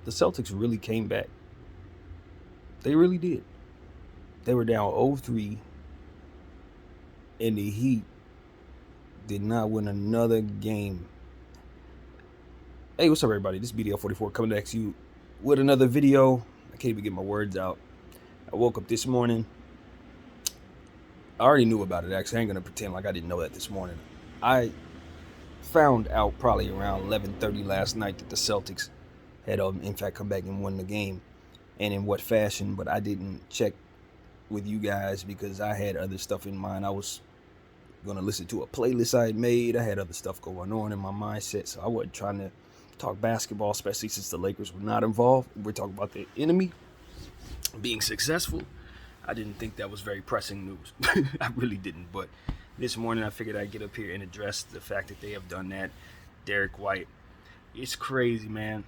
the Celtics really came back. They really did. They were down 0-3, and the Heat did not win another game. Hey, what's up, everybody? This is BDL44 coming back to you with another video. I can't even get my words out. I woke up this morning. I already knew about it, actually. I ain't going to pretend like I didn't know that this morning. I found out probably around 11:30 last night that the Celtics had, in fact, come back and won the game, and in what fashion. But I didn't check with you guys because I had other stuff in mind. I was going to listen to a playlist I had made. I had other stuff going on in my mindset, so I wasn't trying to talk basketball, especially since the Lakers were not involved. We're talking about the enemy being successful. I didn't think that was very pressing news. I really didn't. But this morning I figured I'd get up here and address the fact that they have done that. Derek White. It's crazy, man.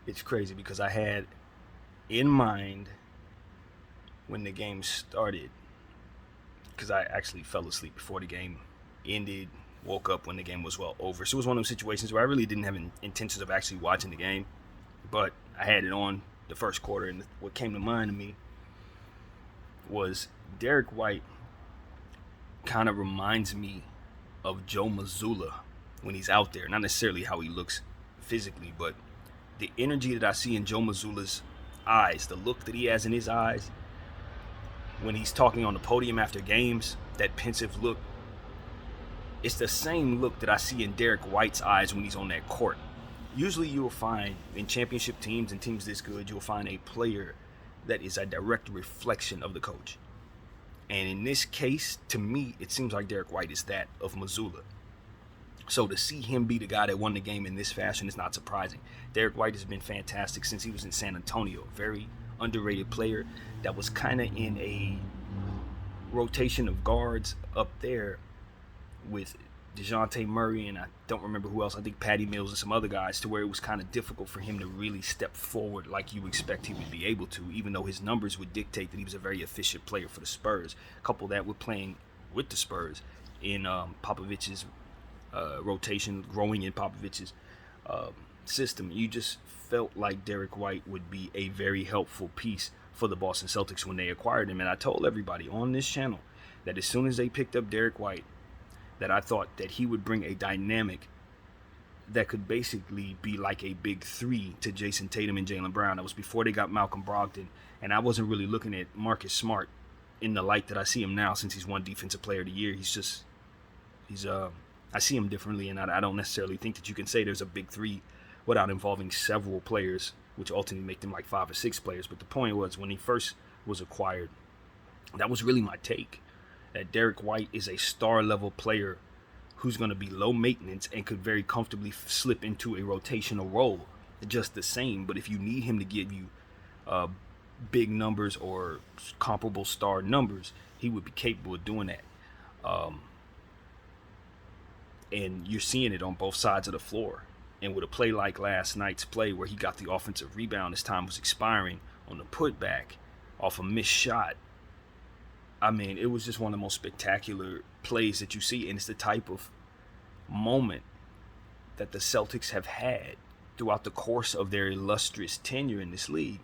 It's crazy because I had in mind when the game started, because I actually fell asleep before the game ended, woke up when the game was well over. So it was one of those situations where I really didn't have intentions of actually watching the game, but I had it on the first quarter, and what came to mind to me was Derek White kind of reminds me of Joe Mazzulla when he's out there. Not necessarily how he looks physically, but the energy that I see in Joe Mazzulla's eyes, the look that he has in his eyes when he's talking on the podium after games, that pensive look. It's the same look that I see in Derek White's eyes when he's on that court. Usually you'll find in championship teams and teams this good, you'll find a player that is a direct reflection of the coach. And in this case, to me, it seems like Derek White is that of Mazzulla. So to see him be the guy that won the game in this fashion is not surprising. Derek White has been fantastic since he was in San Antonio. Very underrated player that was kind of in a rotation of guards up there with DeJounte Murray, and I don't remember who else. I think Patty Mills and some other guys, to where it was kind of difficult for him to really step forward like you expect he would be able to, even though his numbers would dictate that he was a very efficient player for the Spurs. Couple that with playing with the Spurs in Popovich's rotation, growing in Popovich's system, you just felt like Derek White would be a very helpful piece for the Boston Celtics when they acquired him. And I told everybody on this channel that as soon as they picked up Derek White, that I thought that he would bring a dynamic that could basically be like a big three to Jason Tatum and Jaylen Brown. That was before they got Malcolm Brogdon, and I wasn't really looking at Marcus Smart in the light that I see him now, since he's won Defensive Player of the Year. I see him differently, and I don't necessarily think that you can say there's a big three without involving several players, which ultimately make them like 5 or 6 players. But the point was, when he first was acquired, that was really my take, that Derek White is a star-level player who's going to be low maintenance and could very comfortably slip into a rotational role just the same. But if you need him to give you big numbers or comparable star numbers, he would be capable of doing that. And you're seeing it on both sides of the floor. And with a play like last night's play, where he got the offensive rebound as time was expiring on the putback off a missed shot, I mean, it was just one of the most spectacular plays that you see, and it's the type of moment that the Celtics have had throughout the course of their illustrious tenure in this league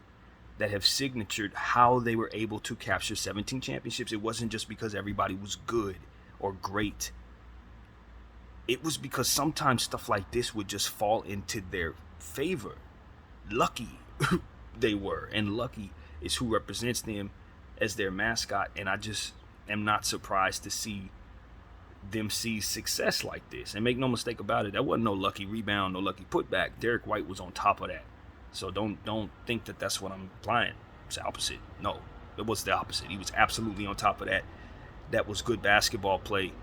that have signatured how they were able to capture 17 championships. It wasn't just because everybody was good or great. It was because sometimes stuff like this would just fall into their favor. Lucky they were, and lucky is who represents them as their mascot, and I just am not surprised to see them see success like this. And make no mistake about it, that wasn't no lucky rebound, no lucky putback. Derek White was on top of that. So don't think that that's what I'm implying. It's the opposite. No, it was the opposite. He was absolutely on top of that. That was good basketball play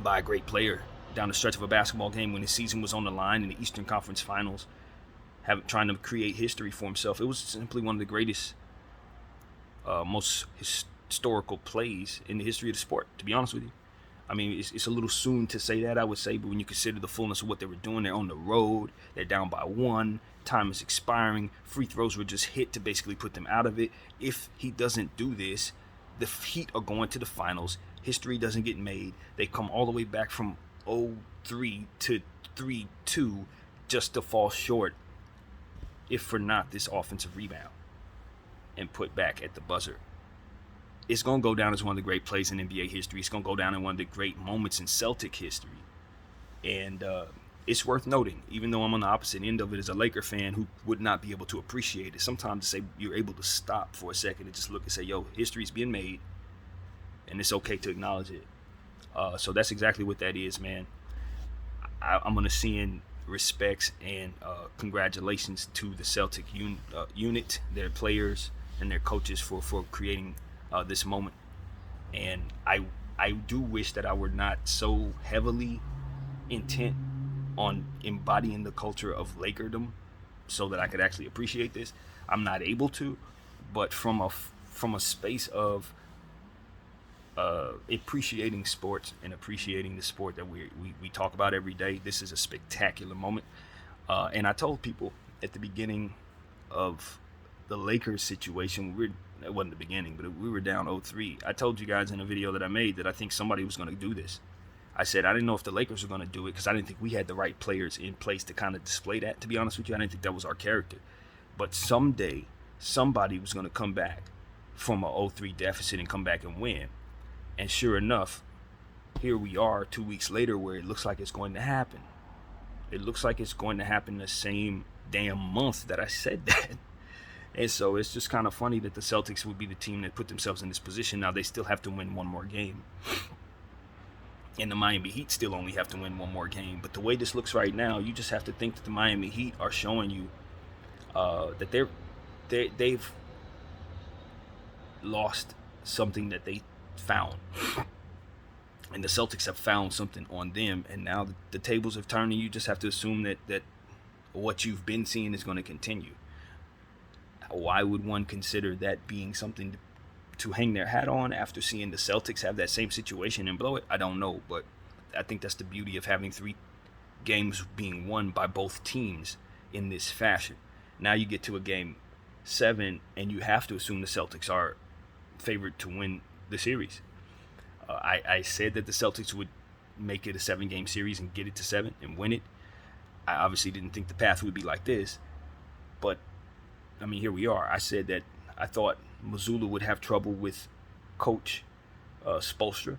by a great player down the stretch of a basketball game when his season was on the line in the Eastern Conference Finals, trying to create history for himself. It was simply one of the greatest, most historical plays in the history of the sport, to be honest with you. I mean, it's a little soon to say that, I would say, but when you consider the fullness of what they were doing, they're on the road, they're down by 1, time is expiring, free throws were just hit to basically put them out of it. If he doesn't do this, the Heat are going to the finals. History doesn't get made. They come all the way back from 0-3 to 3-2 just to fall short if for not this offensive rebound and put back at the buzzer. It's going to go down as one of the great plays in NBA history. It's going to go down in one of the great moments in Celtic history. And it's worth noting, even though I'm on the opposite end of it as a Laker fan who would not be able to appreciate it, sometimes to say you're able to stop for a second and just look and say, yo, history's being made, and it's okay to acknowledge it. So that's exactly what that is, man. I'm going to send respects and congratulations to the Celtic unit, their players, and their coaches for creating this moment. And I do wish that I were not so heavily intent on embodying the culture of Lakerdom so that I could actually appreciate this. I'm not able to, but from a space of appreciating sports and appreciating the sport that we talk about every day, this is a spectacular moment. And I told people at the beginning of the Lakers situation, it wasn't the beginning, but we were down 0-3. I told you guys in a video that I made that I think somebody was going to do this. I said I didn't know if the Lakers were going to do it because I didn't think we had the right players in place to kind of display that. To be honest with you, I didn't think that was our character. But someday, somebody was going to come back from a 0-3 deficit and come back and win. And sure enough, here we are 2 weeks later where it looks like it's going to happen. It looks like it's going to happen the same damn month that I said that. And so it's just kind of funny that the Celtics would be the team that put themselves in this position. Now they still have to win one more game. And the Miami Heat still only have to win one more game. But the way this looks right now, you just have to think that the Miami Heat are showing you that they've lost something that they found. And the Celtics have found something on them. And now the tables have turned, and you just have to assume that what you've been seeing is going to continue. Why would one consider that being something to hang their hat on after seeing the Celtics have that same situation and blow it? I don't know, but I think that's the beauty of having 3 games being won by both teams in this fashion. Now you get to a game 7, and you have to assume the Celtics are favored to win the series. I said that the Celtics would make it a 7-game series and get it to 7 and win it. I obviously didn't think the path would be like this, but I mean, here we are. I said that I thought Mazzulla would have trouble with coach Spoelstra,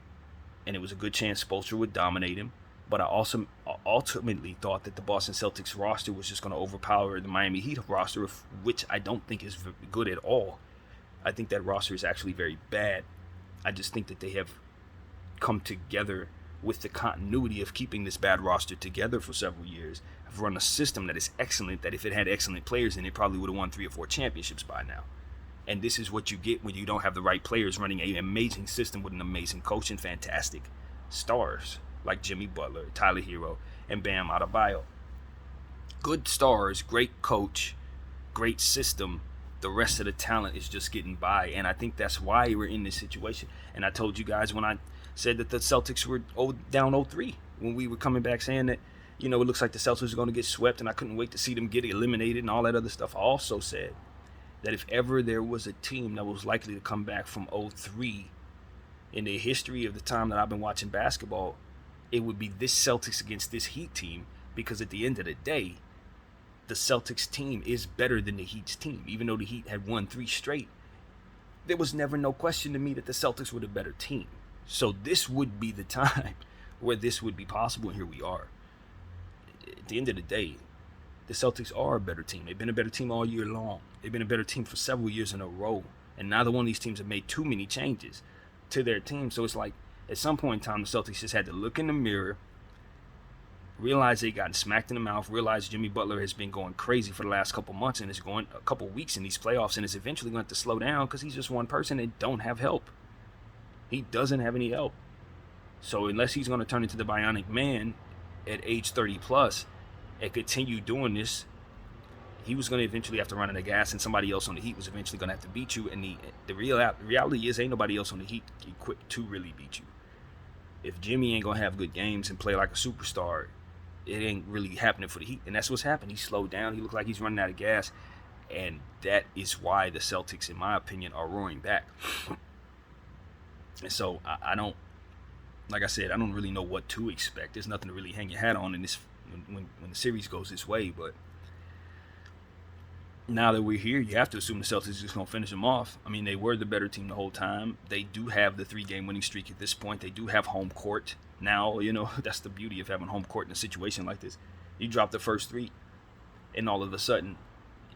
and it was a good chance Spoelstra would dominate him. But I also ultimately thought that the Boston Celtics roster was just going to overpower the Miami Heat roster, which I don't think is good at all. I think that roster is actually very bad. I just think that they have come together with the continuity of keeping this bad roster together for several years. Have run a system that is excellent, that if it had excellent players in it, probably would have won 3 or 4 championships by now. And this is what you get when you don't have the right players running an amazing system with an amazing coach and fantastic stars like Jimmy Butler, Tyler Hero, and Bam Adebayo. Good stars, great coach, great system. The rest of the talent is just getting by, and I think that's why we're in this situation. And I told you guys when I said that the Celtics were down 0-3, when we were coming back saying that, you know, it looks like the Celtics are going to get swept, and I couldn't wait to see them get eliminated and all that other stuff. I also said that if ever there was a team that was likely to come back from 0-3 in the history of the time that I've been watching basketball, it would be this Celtics against this Heat team, because at the end of the day, the Celtics team is better than the Heat's team. Even though the Heat had won 3 straight, there was never no question to me that the Celtics were the better team. So this would be the time where this would be possible, and here we are. At the end of the day, the Celtics are a better team. They've been a better team all year long. They've been a better team for several years in a row, and neither one of these teams have made too many changes to their team. So it's like, at some point in time, the Celtics just had to look in the mirror, realize they got smacked in the mouth, realize Jimmy Butler has been going crazy for the last couple months and is going a couple weeks in these playoffs, and is eventually going to have to slow down because he's just one person and don't have help. He doesn't have any help. So unless he's going to turn into the Bionic Man at age 30 plus and continue doing this, he was going to eventually have to run out of gas, and somebody else on the Heat was eventually going to have to beat you. And the reality is, ain't nobody else on the Heat equipped to really beat you. If Jimmy ain't going to have good games and play like a superstar, it ain't really happening for the Heat. And that's what's happened. He slowed down. He looked like he's running out of gas. And that is why the Celtics, in my opinion, are roaring back. And so I don't, like I said, I don't really know what to expect. There's nothing to really hang your hat on in this when the series goes this way. But now that we're here, you have to assume the Celtics are just going to finish them off. I mean, they were the better team the whole time. They do have the 3-game winning streak at this point. They do have home court now. That's the beauty of having home court in a situation like this. You drop the first 3, and all of a sudden,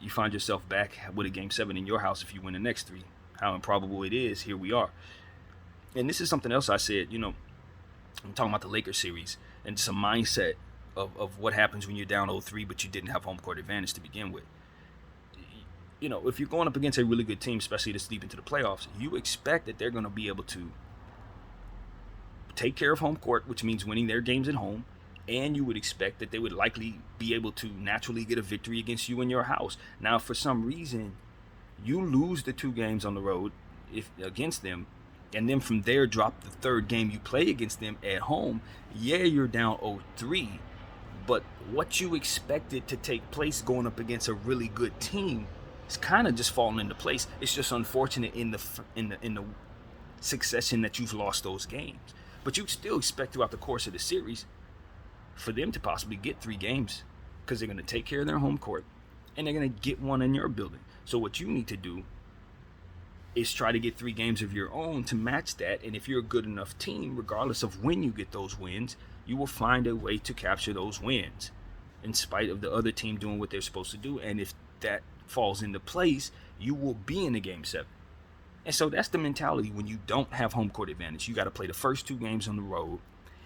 you find yourself back with a Game 7 in your house if you win the next 3. How improbable it is, here we are. And this is something else I said, I'm talking about the Lakers series, and just a mindset of what happens when you're down 0-3, but you didn't have home court advantage to begin with. If you're going up against a really good team, especially this deep into the playoffs, you expect that they're going to be able to take care of home court, which means winning their games at home, and you would expect that they would likely be able to naturally get a victory against you in your house. Now, for some reason, you lose the 2 games on the road against them, and then from there drop the 3rd game you play against them at home. Yeah, you're down 0-3, but what you expected to take place going up against a really good team is kind of just falling into place. It's just unfortunate in the succession that you've lost those games, but you still expect throughout the course of the series for them to possibly get 3 games, because they're going to take care of their home court and they're going to get 1 in your building. So what you need to do is try to get 3 games of your own to match that. And if you're a good enough team, regardless of when you get those wins, you will find a way to capture those wins in spite of the other team doing what they're supposed to do. And if that falls into place, you will be in the Game 7. And so that's the mentality when you don't have home court advantage. You got to play the first 2 games on the road,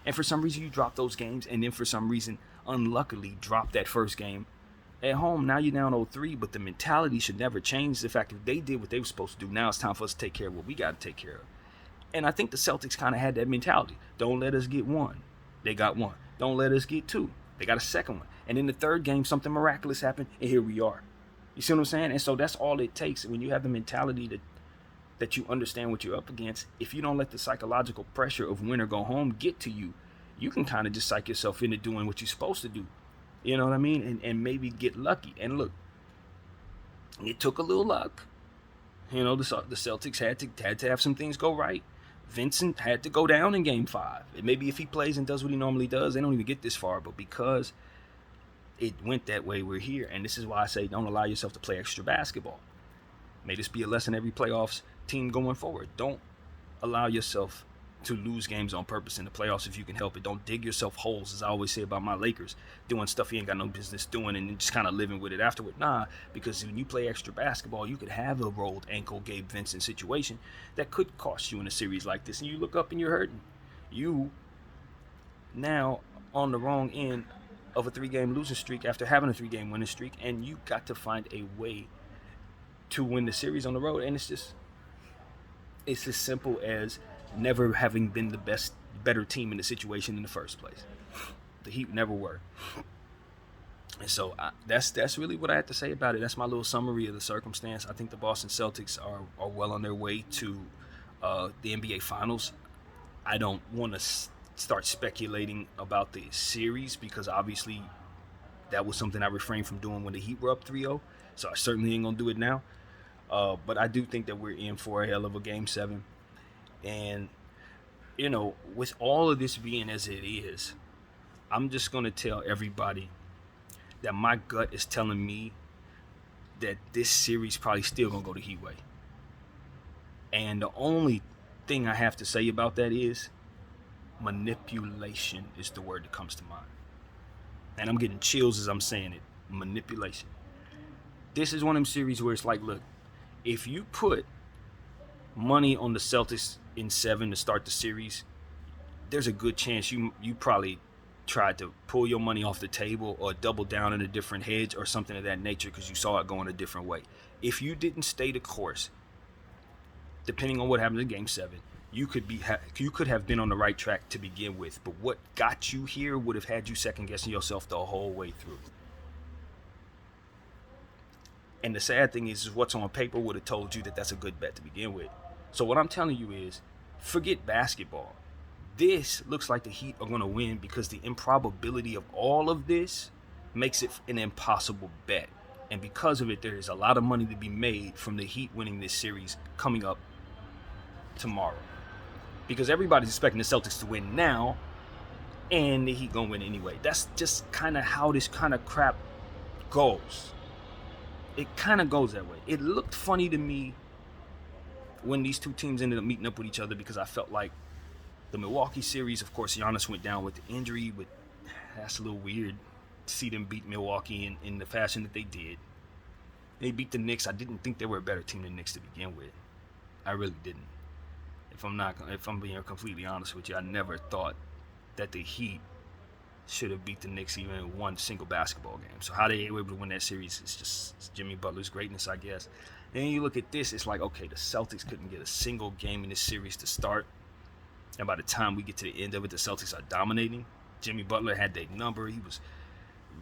and for some reason you drop those games, and then for some reason unluckily drop that first game at home. Now you're down 0-3, but the mentality should never change. The fact that they did what they were supposed to do, now it's time for us to take care of what we got to take care of. And I think the Celtics kind of had that mentality. Don't let us get 1. They got 1. Don't let us get 2. They got a second one. And in the 3rd game, something miraculous happened, and here we are. You see what I'm saying? And so that's all it takes. When you have the mentality that you understand what you're up against, if you don't let the psychological pressure of win or go home get to you, you can kind of just psych yourself into doing what you're supposed to do. You know what I mean? And maybe get lucky. And look, it took a little luck. The Celtics had to have some things go right. Vincent had to go down in Game 5. And maybe if he plays and does what he normally does, they don't even get this far. But because it went that way, we're here. And this is why I say don't allow yourself to play extra basketball. May this be a lesson every playoffs team going forward. Don't allow yourself to lose games on purpose in the playoffs if you can help it. Don't dig yourself holes, as I always say about my Lakers, doing stuff you ain't got no business doing and just kind of living with it afterward. Nah, because when you play extra basketball, you could have a rolled ankle Gabe Vincent situation that could cost you in a series like this, and you look up and you're hurting. You now on the wrong end of a 3-game losing streak after having a 3-game winning streak, and you got to find a way to win the series on the road. And it's as simple as never having been the better team in the situation in the first place. The Heat never were. And so that's really what I had to say about it. That's my little summary of the circumstance. I think the Boston Celtics are well on their way to the NBA Finals. I don't want to start speculating about the series, because obviously that was something I refrained from doing when the Heat were up 3-0. So I certainly ain't going to do it now. But I do think that we're in for a hell of a Game 7. And, with all of this being as it is, I'm just going to tell everybody that my gut is telling me that this series probably still going to go the Heat way. And the only thing I have to say about that is manipulation is the word that comes to mind. And I'm getting chills as I'm saying it. Manipulation. This is one of them series where it's like, look, if you put money on the Celtics in 7 to start the series, there's a good chance you probably tried to pull your money off the table or double down in a different hedge or something of that nature because you saw it going a different way. If you didn't stay the course, depending on what happened in Game 7, you could have been on the right track to begin with. But what got you here would have had you second-guessing yourself the whole way through. And the sad thing is what's on paper would have told you that that's a good bet to begin with. So what I'm telling you is, forget basketball. This looks like the Heat are going to win because the improbability of all of this makes it an impossible bet. And because of it, there is a lot of money to be made from the Heat winning this series coming up tomorrow. Because everybody's expecting the Celtics to win now, and the Heat going to win anyway. That's just kind of how this kind of crap goes. it kind of goes that way. It looked funny to me when these two teams ended up meeting up with each other because I felt like the Milwaukee series, of course, Giannis went down with the injury, but that's a little weird to see them beat Milwaukee in the fashion that they did. They beat the Knicks. I didn't think they were a better team than the Knicks to begin with. I really didn't. If I'm being completely honest with you, I never thought that the Heat should have beat the Knicks even in one single basketball game. So how they were able to win that series is just Jimmy Butler's greatness, I guess. Then you look at this, it's like, okay, the Celtics couldn't get a single game in this series to start. And by the time we get to the end of it, the Celtics are dominating. Jimmy Butler had their number. He was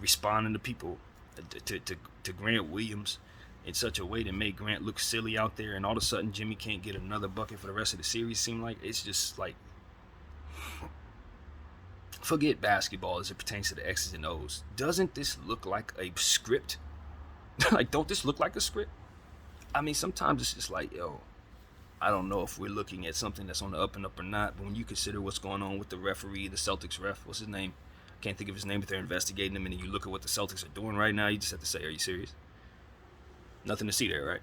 responding to people, to Grant Williams in such a way that made Grant look silly out there. And all of a sudden, Jimmy can't get another bucket for the rest of the series, seemed like. It's just like, forget basketball as it pertains to the X's and O's. Doesn't this look like a script? Like, don't this look like a script? I mean, sometimes it's just like, yo, I don't know if we're looking at something that's on the up and up or not, but when you consider what's going on with the referee, the Celtics ref, what's his name? Can't think of his name, but they're investigating him, and then you look at what the Celtics are doing right now, you just have to say, are you serious? Nothing to see there, right?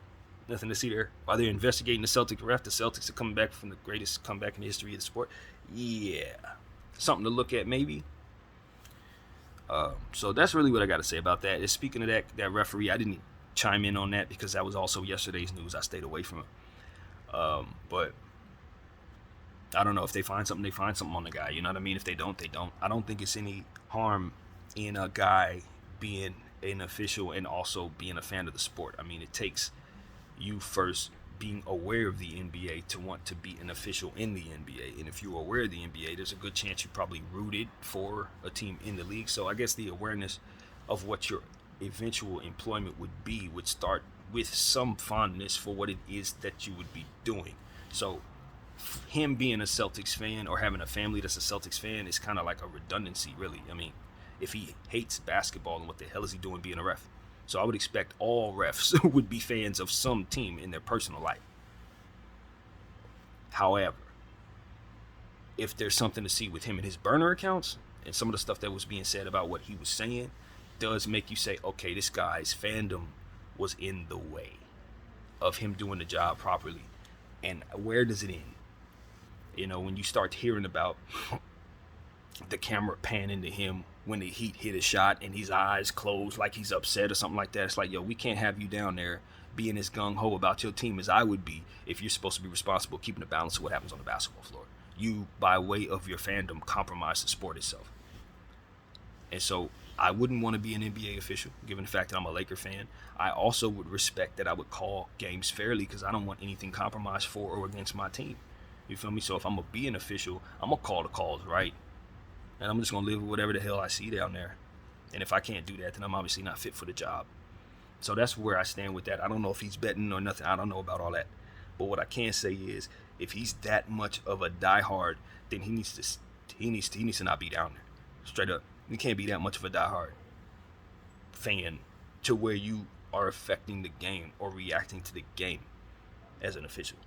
Nothing to see there. While they're investigating the Celtics ref, the Celtics are coming back from the greatest comeback in the history of the sport. Yeah. Something to look at, maybe. So that's really what I got to say about that. And speaking of that referee, I didn't chime in on that because that was also yesterday's news. I stayed away from it. But I don't know. If they find something, they find something on the guy. You know what I mean? If they don't, they don't. I don't think it's any harm in a guy being an official and also being a fan of the sport. I mean, it takes you first being aware of the NBA to want to be an official in the NBA. And if you're aware of the NBA, there's a good chance you probably rooted for a team in the league. So I guess the awareness of what your eventual employment would be would start with some fondness for what it is that you would be doing. So him being a Celtics fan or having a family that's a Celtics fan is kind of like a redundancy, really. I mean, if he hates basketball, and what the hell is he doing being a ref? So I would expect all refs would be fans of some team in their personal life. However, if there's something to see with him and his burner accounts and some of the stuff that was being said about what he was saying, does make you say, okay, this guy's fandom was in the way of him doing the job properly. And where does it end? You know, when you start hearing about the camera panning to him when the Heat hit a shot and his eyes closed like he's upset or something like that, it's like, yo, we can't have you down there being as gung-ho about your team as I would be if you're supposed to be responsible keeping the balance of what happens on the basketball floor. You, by way of your fandom, compromise the sport itself. And so I wouldn't want to be an NBA official, given the fact that I'm a Laker fan. I also would respect that I would call games fairly because I don't want anything compromised for or against my team. You feel me? So if I'm going to be an official, I'm going to call the calls right. And I'm just going to live with whatever the hell I see down there. And if I can't do that, then I'm obviously not fit for the job. So that's where I stand with that. I don't know if he's betting or nothing. I don't know about all that. But what I can say is, if he's that much of a diehard, then he needs to not be down there. Straight up. You can't be that much of a diehard fan to where you are affecting the game or reacting to the game as an official.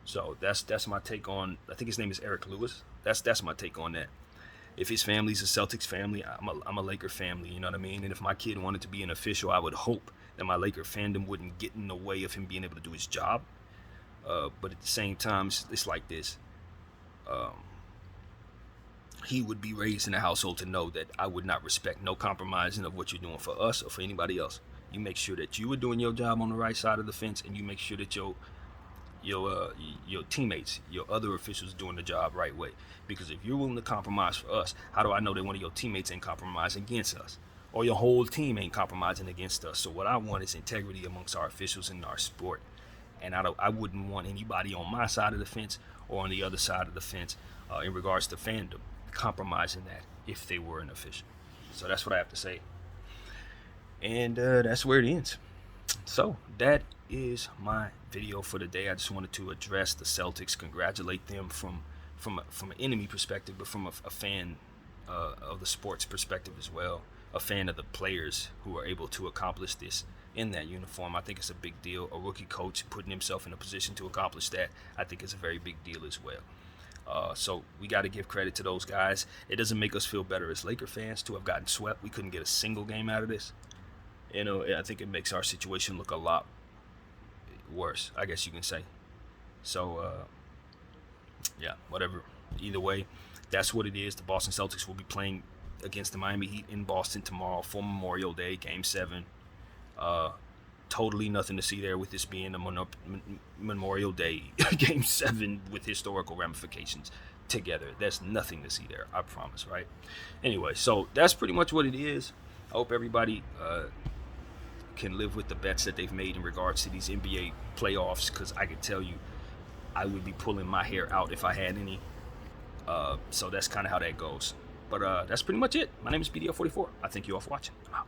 So that's my take on. I think his name is Eric Lewis. That's my take on that. If his family's a Celtics family, I'm a Laker family, you know what I mean? And if my kid wanted to be an official, I would hope that my Laker fandom wouldn't get in the way of him being able to do his job. But at the same time, it's like this. He would be raised in a household to know that I would not respect no compromising of what you're doing for us or for anybody else. You make sure that you are doing your job on the right side of the fence, and you make sure that your teammates, your other officials, doing the job right way. Because if you're willing to compromise for us, how do I know that one of your teammates ain't compromising against us, or your whole team ain't compromising against us? So what I want is integrity amongst our officials in our sport, and I wouldn't want anybody on my side of the fence or on the other side of the fence in regards to fandom compromising that if they were an official. So that's what I have to say, and that's where it ends. So that is my video for the day. I just wanted to address the Celtics, congratulate them from an enemy perspective, but from a fan of the sports perspective as well, a fan of the players who are able to accomplish this in that uniform. I think it's a big deal. A rookie coach putting himself in a position to accomplish that, I think is a very big deal as well. So we got to give credit to those guys. It doesn't make us feel better as Laker fans to have gotten swept. We couldn't get a single game out of this. I think it makes our situation look a lot worse, I guess you can say. So, yeah, whatever. Either way, that's what it is. The Boston Celtics will be playing against the Miami Heat in Boston tomorrow for Memorial Day, Game 7. Totally nothing to see there with this being a Memorial Day Game 7 with historical ramifications together. There's nothing to see there, I promise, right? Anyway, so that's pretty much what it is. I hope everybody can live with the bets that they've made in regards to these NBA playoffs, because I can tell you I would be pulling my hair out if I had any. So that's kind of how that goes. But that's pretty much it. My name is BDL44. I thank you all for watching. I'm out.